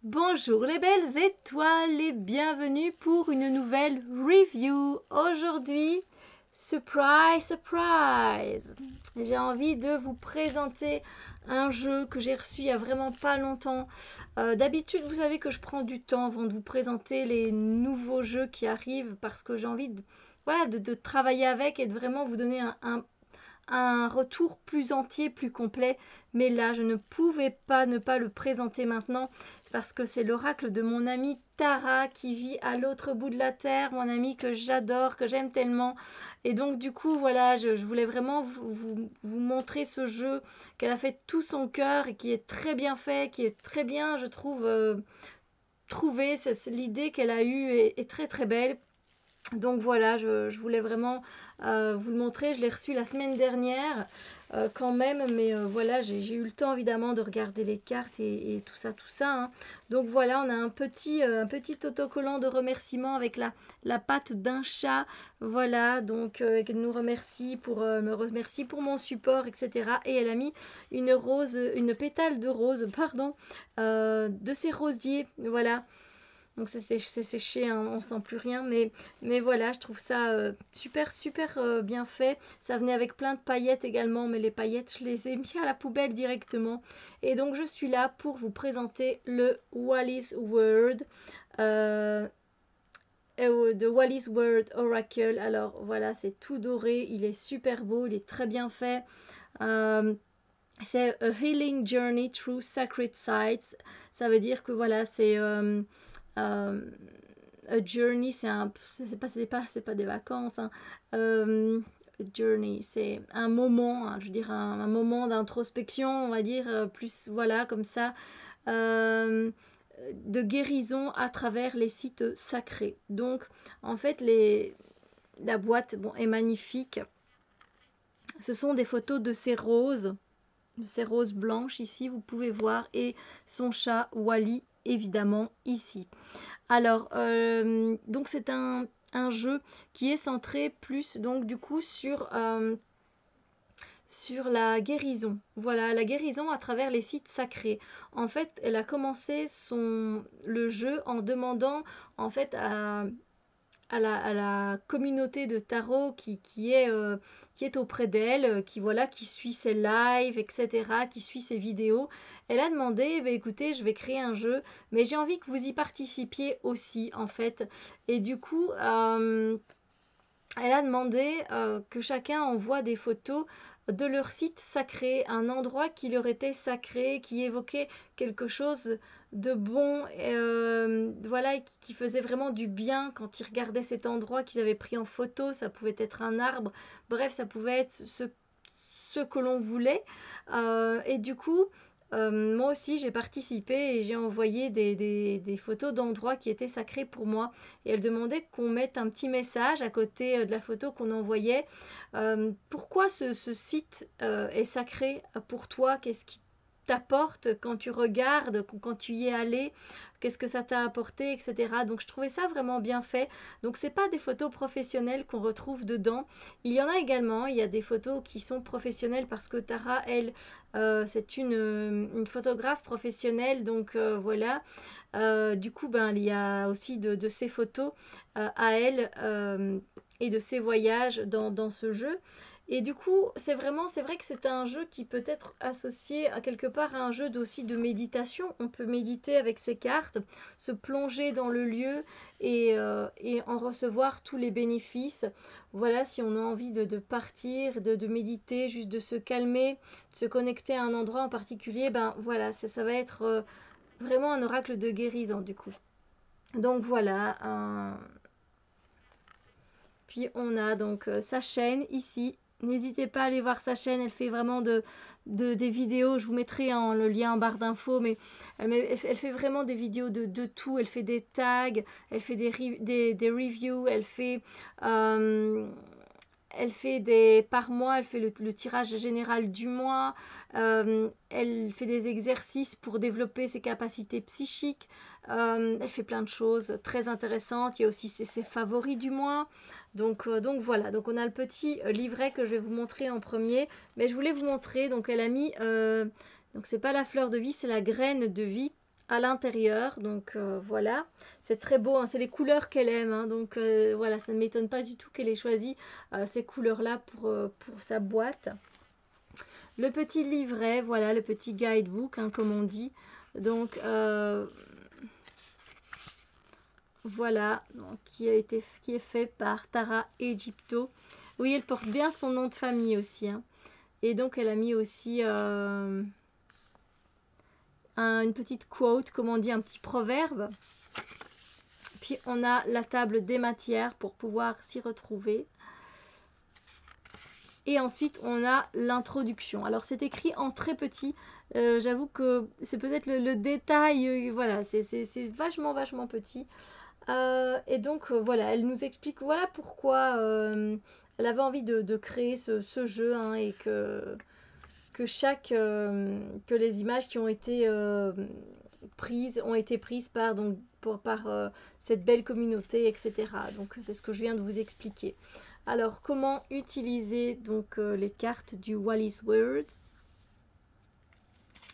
Bonjour les belles étoiles et bienvenue pour une nouvelle review. Aujourd'hui, surprise, surprise, j'ai envie de vous présenter un jeu que j'ai reçu il y a vraiment pas longtemps. D'habitude, vous savez que je prends du temps avant de vous présenter les nouveaux jeux qui arrivent parce que j'ai envie de, voilà, de travailler avec et de vraiment vous donner un retour plus entier, plus complet. Mais là, je ne pouvais pas ne pas le présenter maintenant parce que c'est l'oracle de mon amie Tara qui vit à l'autre bout de la terre, mon amie que j'adore, que j'aime tellement. Et donc du coup, voilà, je voulais vraiment vous montrer ce jeu qu'elle a fait tout son cœur et qui est très bien fait, qui est très bien, je trouve, trouvé. L'idée qu'elle a eue est très très belle. Donc voilà, je voulais vraiment vous le montrer. Je l'ai reçu la semaine dernière quand même, mais voilà, j'ai eu le temps évidemment de regarder les cartes et tout ça, tout ça. Hein. Donc voilà, on a un petit autocollant de remerciement avec la patte d'un chat. Voilà, donc elle nous remercie me remercie pour mon support, etc. Et elle a mis une pétale de rose, pardon, de ses rosiers. Voilà. Donc c'est séché, hein, on sent plus rien, mais voilà, je trouve ça super super bien fait. Ça venait avec plein de paillettes également, mais les paillettes je les ai mis à la poubelle directement. Et donc je suis là pour vous présenter le Wallis Word, de Wallis Word Oracle. Alors voilà, c'est tout doré, il est super beau, il est très bien fait. C'est A Healing Journey Through Sacred Sites. Ça veut dire que voilà, c'est a journey, c'est pas des vacances. Hein. Journey, c'est un moment, hein, je veux dire un moment d'introspection, on va dire plus voilà comme ça, de guérison à travers les sites sacrés. Donc en fait la boîte bon, est magnifique. Ce sont des photos de ces roses blanches ici, vous pouvez voir, et son chat Wally évidemment ici. Alors, donc c'est un jeu qui est centré plus donc du coup sur la guérison. Voilà, la guérison à travers les sites sacrés. En fait, elle a commencé le jeu en demandant en fait à la communauté de tarot qui est auprès d'elle, voilà, qui suit ses lives, etc., qui suit ses vidéos. Elle a demandé, bah, écoutez, je vais créer un jeu, mais j'ai envie que vous y participiez aussi, en fait. Et du coup, elle a demandé que chacun envoie des photos de leur site sacré, un endroit qui leur était sacré, qui évoquait quelque chose de bon, voilà, qui faisait vraiment du bien quand ils regardaient cet endroit qu'ils avaient pris en photo. Ça pouvait être un arbre, bref, ça pouvait être ce que l'on voulait. Et du coup, moi aussi, j'ai participé et j'ai envoyé des photos d'endroits qui étaient sacrés pour moi. Et elle demandait qu'on mette un petit message à côté de la photo qu'on envoyait. Pourquoi ce site est sacré pour toi? Qu'est-ce qui t'apporte quand tu regardes, quand tu y es allé? Qu'est-ce que ça t'a apporté, etc. Donc je trouvais ça vraiment bien fait. Donc c'est pas des photos professionnelles qu'on retrouve dedans. Il y en a également, il y a des photos qui sont professionnelles parce que Tara, elle, c'est une photographe professionnelle, donc voilà. Du coup, ben, il y a aussi de ces photos à elle et de ses voyages dans ce jeu. Et du coup, c'est vrai que c'est un jeu qui peut être associé à quelque part à un jeu aussi de méditation. On peut méditer avec ses cartes, se plonger dans le lieu et en recevoir tous les bénéfices. Voilà, si on a envie de partir, de méditer, juste de se calmer, de se connecter à un endroit en particulier, ben voilà, ça va être vraiment un oracle de guérison du coup. Donc voilà, puis on a donc sa chaîne ici. N'hésitez pas à aller voir sa chaîne, elle fait vraiment des vidéos. Je vous mettrai le lien en barre d'infos, mais elle fait vraiment des vidéos de tout. Elle fait des tags, elle fait des reviews, elle fait par mois, elle fait le tirage général du mois, elle fait des exercices pour développer ses capacités psychiques, elle fait plein de choses très intéressantes. Il y a aussi ses favoris du mois. Donc voilà, donc on a le petit livret que je vais vous montrer en premier, mais je voulais vous montrer, donc elle a mis, donc c'est pas la fleur de vie, c'est la graine de vie. à l'intérieur. Donc voilà, c'est très beau, hein, c'est les couleurs qu'elle aime, hein, donc voilà, ça ne m'étonne pas du tout qu'elle ait choisi ces couleurs-là pour sa boîte. Le petit livret, voilà, le petit guidebook, hein, comme on dit. Donc voilà, donc, qui est fait par Tara Egypto. Oui, elle porte bien son nom de famille aussi, hein. Et donc elle a mis aussi une petite quote, comme on dit, un petit proverbe. Puis on a la table des matières pour pouvoir s'y retrouver. Et ensuite on a l'introduction. Alors c'est écrit en très petit. J'avoue que c'est peut-être le détail. Voilà, c'est vachement petit. Et donc voilà, elle nous explique voilà pourquoi elle avait envie de créer ce jeu, hein, et que les images qui ont été prises ont été prises par cette belle communauté, etc. Donc c'est ce que je viens de vous expliquer. Alors comment utiliser donc les cartes du Wallis World.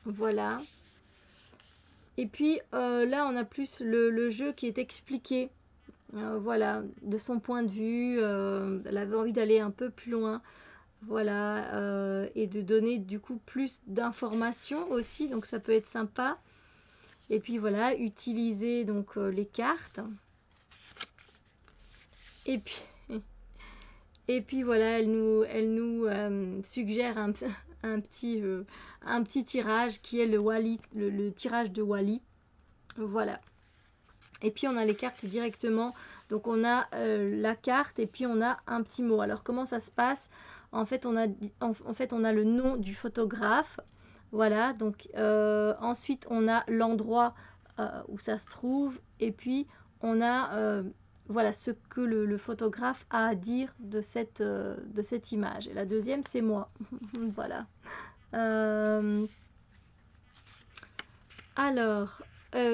Voilà. Et puis là on a plus le jeu qui est expliqué. Voilà, de son point de vue, elle avait envie d'aller un peu plus loin. Voilà, et de donner du coup plus d'informations aussi, donc ça peut être sympa. Et puis voilà, utiliser donc les cartes. Et puis, et puis voilà, elle nous suggère un petit tirage qui est le tirage de Wally. Voilà. Et puis on a les cartes directement. Donc on a la carte et puis on a un petit mot. Alors comment ça se passe? En fait, on a le nom du photographe. Voilà, donc ensuite on a l'endroit où ça se trouve. Et puis on a voilà ce que le photographe a à dire de cette image. Et la deuxième, c'est moi. Voilà. Alors,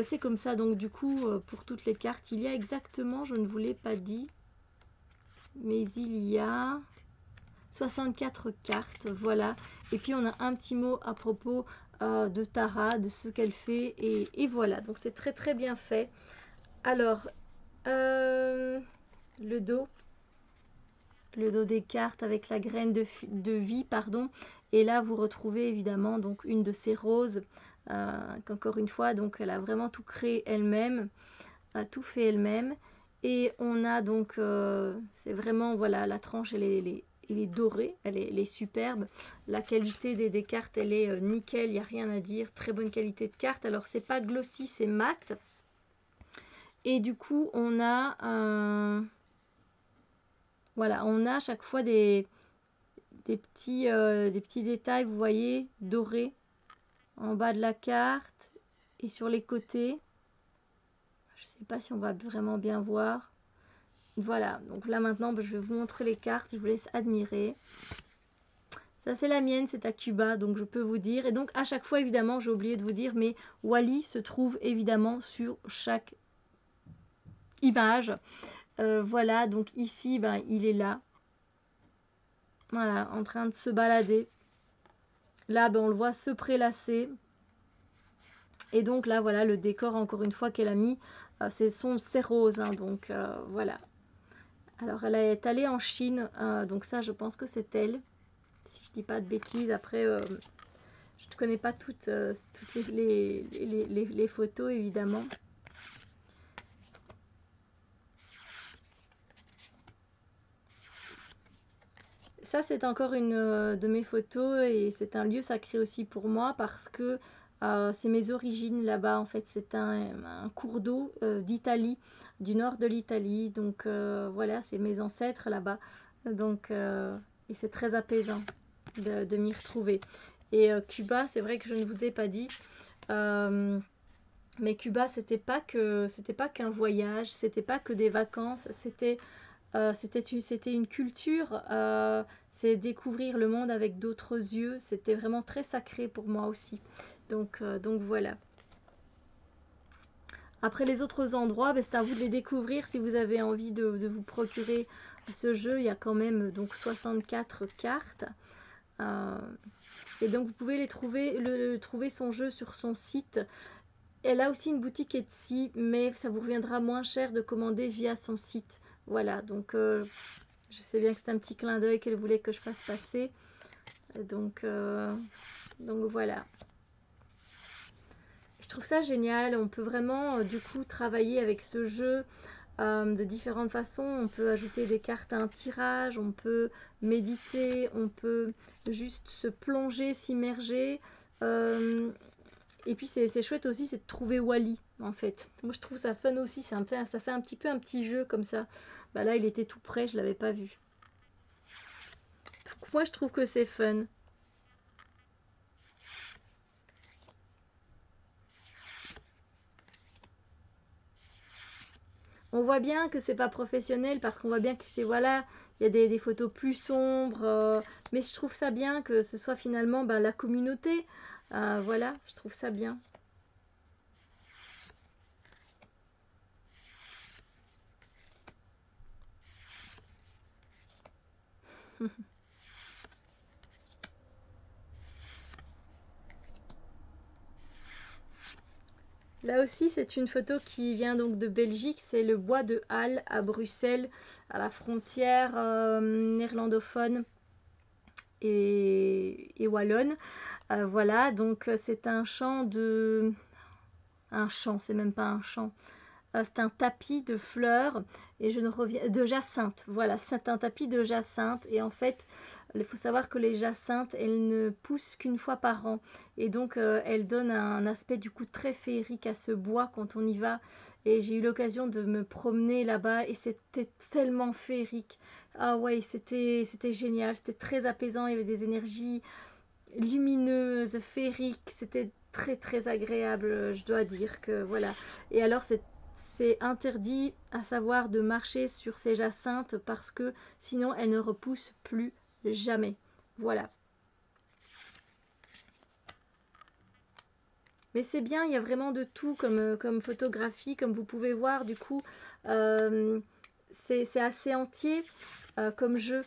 c'est comme ça, donc du coup, pour toutes les cartes, il y a exactement, je ne vous l'ai pas dit, mais il y a 64 cartes, voilà. Et puis on a un petit mot à propos de Tara, de ce qu'elle fait, et voilà. Donc c'est très très bien fait. Alors, le dos des cartes avec la graine de vie, pardon. Et là, vous retrouvez évidemment donc une de ces roses, qu'encore une fois, donc elle a vraiment tout créé elle-même, a tout fait elle-même. Et on a donc, c'est vraiment, voilà, la tranche, elle est dorée, elle est superbe. La qualité des cartes, elle est nickel, il n'y a rien à dire. Très bonne qualité de carte. Alors, c'est pas glossy, c'est mat. Et du coup, on a voilà, on a à chaque fois des petits détails, vous voyez, dorés en bas de la carte et sur les côtés. Je ne sais pas si on va vraiment bien voir. Voilà, donc là maintenant, je vais vous montrer les cartes, je vous laisse admirer. Ça, c'est la mienne, c'est à Cuba, donc je peux vous dire. Et donc, à chaque fois, évidemment, j'ai oublié de vous dire, mais Wally se trouve évidemment sur chaque image. Voilà, donc ici, ben, il est là. Voilà, en train de se balader. Là, ben, on le voit se prélasser. Et donc là, voilà, le décor, encore une fois, qu'elle a mis, c'est rose, hein, donc voilà. Alors, elle est allée en Chine, donc ça, je pense que c'est elle. Si je dis pas de bêtises, après, je ne connais pas toutes les photos, évidemment. Ça, c'est encore une de mes photos et c'est un lieu sacré aussi pour moi parce que c'est mes origines là-bas. En fait, c'est un cours d'eau d'Italie, du nord de l'Italie. Donc voilà, c'est mes ancêtres là-bas. Donc, et c'est très apaisant de m'y retrouver. Et Cuba, c'est vrai que je ne vous ai pas dit. Mais Cuba, c'était pas qu'un voyage, c'était pas que des vacances, c'était une culture, c'est découvrir le monde avec d'autres yeux. C'était vraiment très sacré pour moi aussi. Donc voilà. Après les autres endroits, ben, c'est à vous de les découvrir si vous avez envie de vous procurer ce jeu. Il y a quand même donc 64 cartes. Et donc vous pouvez trouver son jeu sur son site. Elle a aussi une boutique Etsy, mais ça vous reviendra moins cher de commander via son site. Voilà, donc je sais bien que c'est un petit clin d'œil qu'elle voulait que je fasse passer. Donc, donc voilà. Je trouve ça génial. On peut vraiment du coup travailler avec ce jeu de différentes façons. On peut ajouter des cartes à un tirage, on peut méditer, on peut juste se plonger, s'immerger. Euh, et puis c'est chouette aussi, c'est de trouver Wally en fait. Moi je trouve ça fun aussi, ça fait un petit peu un petit jeu comme ça. Bah là il était tout près, je l'avais pas vu. Donc, moi je trouve que c'est fun. On voit bien que c'est pas professionnel parce qu'on voit bien que c'est voilà, il y a des photos plus sombres, mais je trouve ça bien que ce soit finalement bah, la communauté. Voilà, je trouve ça bien. Là aussi, c'est une photo qui vient donc de Belgique. C'est le bois de Halle à Bruxelles, à la frontière néerlandophone et wallonne. Voilà, donc c'est un champ de... Un champ, c'est même pas un champ. C'est un tapis de fleurs et je ne reviens de jacinthe. Voilà, c'est un tapis de jacinthe et en fait, il faut savoir que les jacinthes, elles ne poussent qu'une fois par an et donc elles donnent un aspect du coup très féerique à ce bois quand on y va. Et j'ai eu l'occasion de me promener là-bas et c'était tellement féerique. Ah ouais, c'était génial, c'était très apaisant, il y avait des énergies lumineuses, féeriques, c'était très très agréable, je dois dire que voilà. Et alors c'est interdit à savoir de marcher sur ces jacinthes parce que sinon elles ne repoussent plus jamais. Voilà. Mais c'est bien, il y a vraiment de tout comme photographie, comme vous pouvez voir. Du coup, euh, c'est assez entier comme jeu.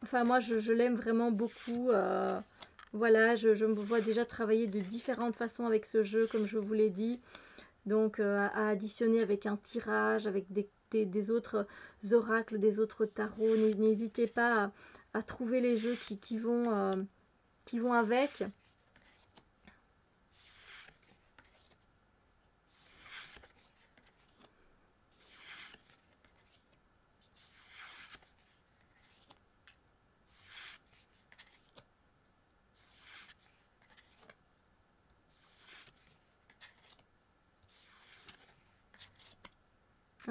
Enfin, moi, je l'aime vraiment beaucoup. Voilà, je me vois déjà travailler de différentes façons avec ce jeu, comme je vous l'ai dit. Donc, à additionner avec un tirage, avec des autres oracles, des autres tarots. N'hésitez pas à trouver les jeux qui vont avec.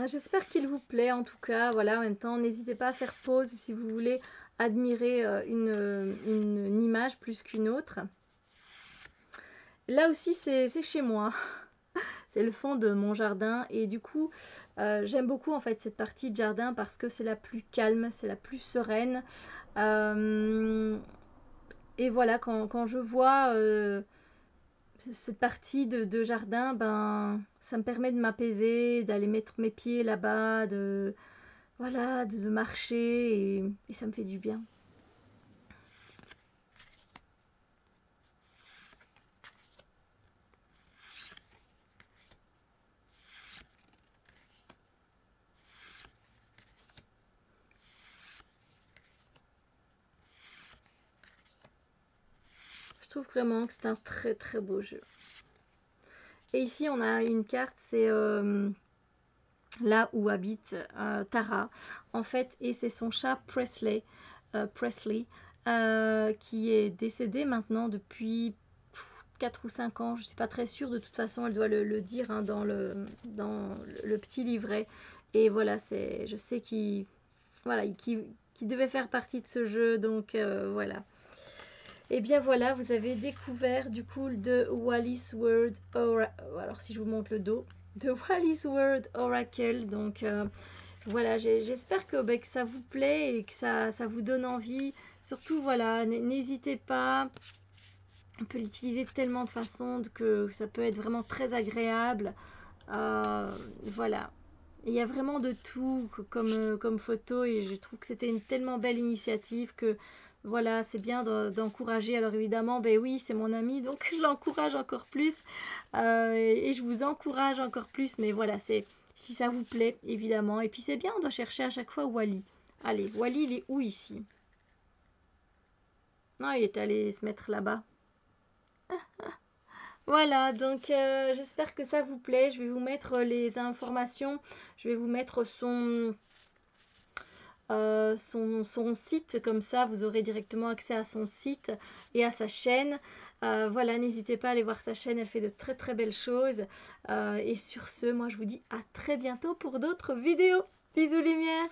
J'espère qu'il vous plaît en tout cas. Voilà, en même temps, n'hésitez pas à faire pause si vous voulez admirer une image plus qu'une autre. Là aussi, c'est chez moi. C'est le fond de mon jardin et du coup, j'aime beaucoup en fait cette partie de jardin parce que c'est la plus calme, c'est la plus sereine. Euh, et voilà, quand je vois cette partie de jardin, ben, ça me permet de m'apaiser, d'aller mettre mes pieds là-bas, voilà, de marcher et ça me fait du bien. Je trouve vraiment que c'est un très très beau jeu. Et ici, on a une carte, c'est là où habite Tara, en fait, et c'est son chat Presley, qui est décédé maintenant depuis 4 ou 5 ans, je ne suis pas très sûre, de toute façon, elle doit le dire hein, dans le petit livret. Et voilà, je sais voilà, qu'il devait faire partie de ce jeu, donc voilà. Et bien voilà, vous avez découvert du coup de Wallis Word Oracle. Alors si je vous montre le dos, de Wallis Word Oracle. Donc voilà, j'espère que ça vous plaît et que ça vous donne envie. Surtout voilà, n'hésitez pas. On peut l'utiliser de tellement de façons que ça peut être vraiment très agréable. Voilà. Il y a vraiment de tout comme photo et je trouve que c'était une tellement belle initiative que Voilà, c'est bien d'encourager. Alors évidemment, ben oui, c'est mon ami, donc je l'encourage encore plus. Et je vous encourage encore plus. Mais voilà, c'est si ça vous plaît, évidemment. Et puis c'est bien, on doit chercher à chaque fois Wally. Allez, Wally, il est où ici? Non, il est allé se mettre là-bas. Voilà, donc j'espère que ça vous plaît. Je vais vous mettre les informations. Je vais vous mettre son site, comme ça vous aurez directement accès à son site et à sa chaîne. Voilà, n'hésitez pas à aller voir sa chaîne, elle fait de très très belles choses. Et sur ce, moi je vous dis à très bientôt pour d'autres vidéos. Bisous lumière!